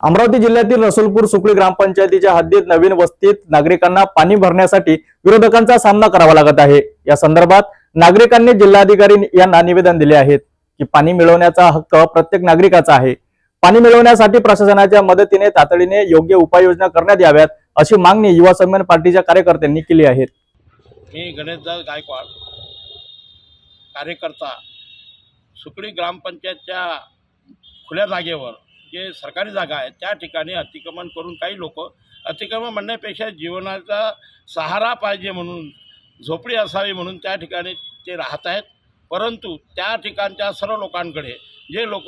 अमरावती जिल्ह्यातील रसूलपूर सुकळी ग्रामपंचायतीच्या हद्दीत नवीन वस्तीत नागरिकांना पाणी भरण्यासाठी विरोधकांचा सामना करावा लागत आहे। या संदर्भात नागरिकांनी जिल्हाधिकारी यांना निवेदन दिले आहे की पाणी मिळवण्याचा हक्क प्रत्येक नागरिकाचा आहे। पाणी मिळवण्यासाठी प्रशासनाच्या मदतीने तातडीने योग्य उपाययोजना करण्यात याव्यात अशी मागणी युवा सन्मान पार्टीच्या कार्यकर्त्यांनी केली आहे। मी गणेशदास गायकवाड, कार्यकर्ता, सुकळी ग्रामपंचायतच्या खुल्या जागेवर जे सरकारी जागा आहे त्या ठिकाणी अतिक्रमण करून काही लोक अतिक्रमण म्हणण्यापेक्षा जीवनाचा सहारा पाहिजे म्हणून झोपडी असावी म्हणून त्या ठिकाणी ते राहत आहेत। परंतु त्या ठिकाणच्या सर्व लोकांकडे जे लोक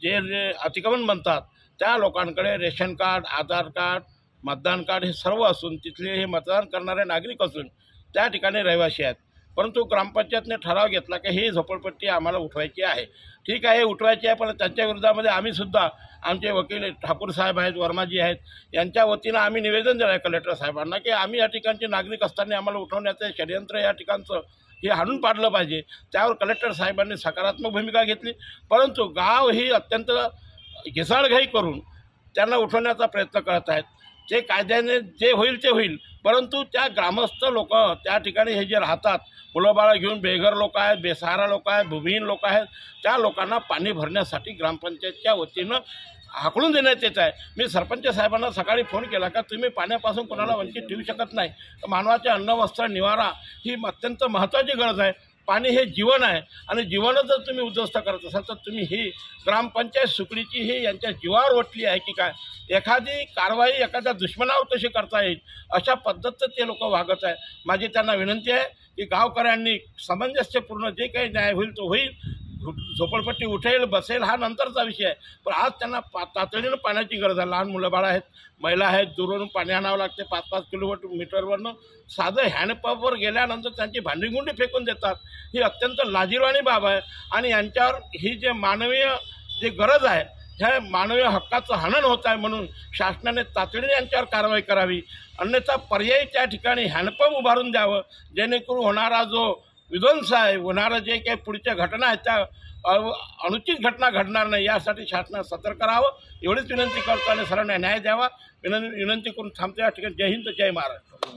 जे अतिक्रमण म्हणतात त्या लोकांकडे रेशन कार्ड, आधार कार्ड, मतदान कार्ड हे सर्व असून तिथले हे मतदान करणारे नागरिक असून त्या ठिकाणी रहिवासी आहेत। परंतु ग्रामपंचायतने ठराव घेतला की ही झोपडपट्टी आम्हाला उठवायची आहे। ठीक आहे, उठवायची आहे, पण त्यांच्या विरोधामध्ये आम्ही सुद्धा आमचे वकील ठाकूर साहेब आहेत, वर्माजी आहेत, यांच्या वतीनं आम्ही निवेदन दिलं आहे कलेक्टर साहेबांना की आम्ही या ठिकाणचे नागरिक असताना आम्हाला उठवण्याचं षडयंत्र या ठिकाणचं हे हाणून पाडलं पाहिजे। त्यावर कलेक्टर साहेबांनी सकारात्मक भूमिका घेतली, परंतु गाव ही अत्यंत घिसाळघाई करून त्यांना उठवण्याचा प्रयत्न करत आहेत। जे कायद्याने जे होईल ते होईल, परंतु त्या ग्रामस्थ लोक त्या ठिकाणी हे जे राहतात, मुलं बाळं घेऊन बेघर लोक आहेत, बेसहारा लोक आहेत, भूमिहीन लोक आहेत, त्या लोकांना पाणी भरण्यासाठी ग्रामपंचायतच्या वतीनं हाकलून देण्यात येत आहे। मी सरपंच साहेबांना सकाळी फोन केला का तुम्ही पाण्यापासून कोणाला वंचित ठेवू शकत नाही। मानवाचे अन्न, वस्त्र, निवारा ही अत्यंत महत्त्वाची गरज आहे। पाणी हे जीवन आहे आणि जीवनच जर तुम्ही उद्ध्वस्त करत असाल तर तुम्ही ही ग्रामपंचायत सुकळीची ही यांच्या जीवावर ओटली आहे की काय, एखादी कारवाई एखाद्या दुश्मनावर कशी करता येईल अशा पद्धतीचं ते लोक वागत आहे। माझी त्यांना विनंती आहे की गावकऱ्यांनी सामंजस्यपूर्ण जे काही न्याय होईल तो होईल, झोपडपट्टी उठेल बसेल हा नंतरचा विषय आहे, पण आज त्यांना तातडीनं पाण्याची गरज आहे। लहान मुलं बाळं आहेत, महिला आहेत, दुरून पाणी आणावं लागते 5-5 किलोमीटरवरनं। साधं हँडपंपवर गेल्यानंतर त्यांची भांडीगुंडी फेकून देतात, ही अत्यंत लाजिरवाणी बाब आहे। आणि यांच्यावर ही जे मानवीय जे गरज आहे ह्या मानवीय हक्काचं हनन होत आहे, म्हणून शासनाने तातडीने यांच्यावर कारवाई करावी, अन्यथा पर्यायी त्या ठिकाणी हँडपंप उभारून द्यावं, जेणेकरून होणारा जो विध्वंस आहे, होणारं जे काही पुढच्या घटना आहेत त्या अनुचित घटना घडणार नाही यासाठी शासनाने सतर्क राहावं एवढीच विनंती करतो आणि सर्वांना न्याय द्यावा विनंती करून थांबतो। या ठिकाणी जय हिंद, जय महाराष्ट्र।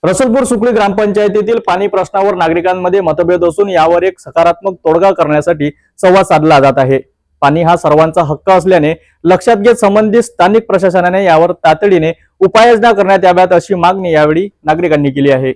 रसूलपूर सुकळी ग्रामपंचायतीतील पाणी प्रश्नावर नागरिकांमध्ये मतभेद असून यावर एक सकारात्मक तोडगा करण्यासाठी संवाद साधला जात आहे। पाणी हा सर्वांचा हक्क असल्याने लक्षात घेत संबंधित स्थानिक प्रशासनाने यावर तातडीने उपाययोजना करण्यात याव्यात अशी मागणी यावेळी नागरिकांनी केली आहे।